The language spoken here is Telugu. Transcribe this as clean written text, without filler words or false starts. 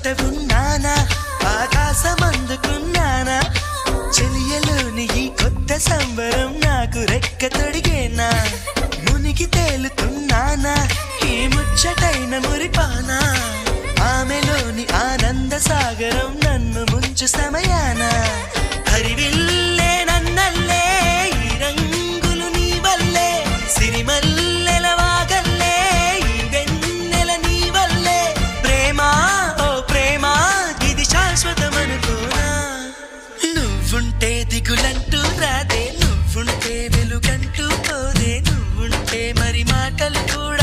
చోట ఉన్నానా, ఆకాశం అందుకున్నానా, చెలియలోని ఈ కొత్త సంబరం నాకు రెక్క తొడిగేనా, మునిగి తేలుతున్నానా ఈ ముచ్చటైన మురిపానా, ఆమెలోని ఆనంద సాగరం నన్ను ముంచు సమయాన, హరివిల్లే నన్నల్లే ఈ రంగులు నీ వల్లే, సిరిమల్లెల వాగల్లే ఈ వెన్నెల నీ వల్లే, ప్రేమ ఓ ప్రేమ ఇది శాశ్వతమనుకోనా, నువ్వుంటే దిగులంటూ రాదే, నువ్వుంటే వెలుగంటూ పోదే, నువ్వుంటే మరి మాటలు కూడా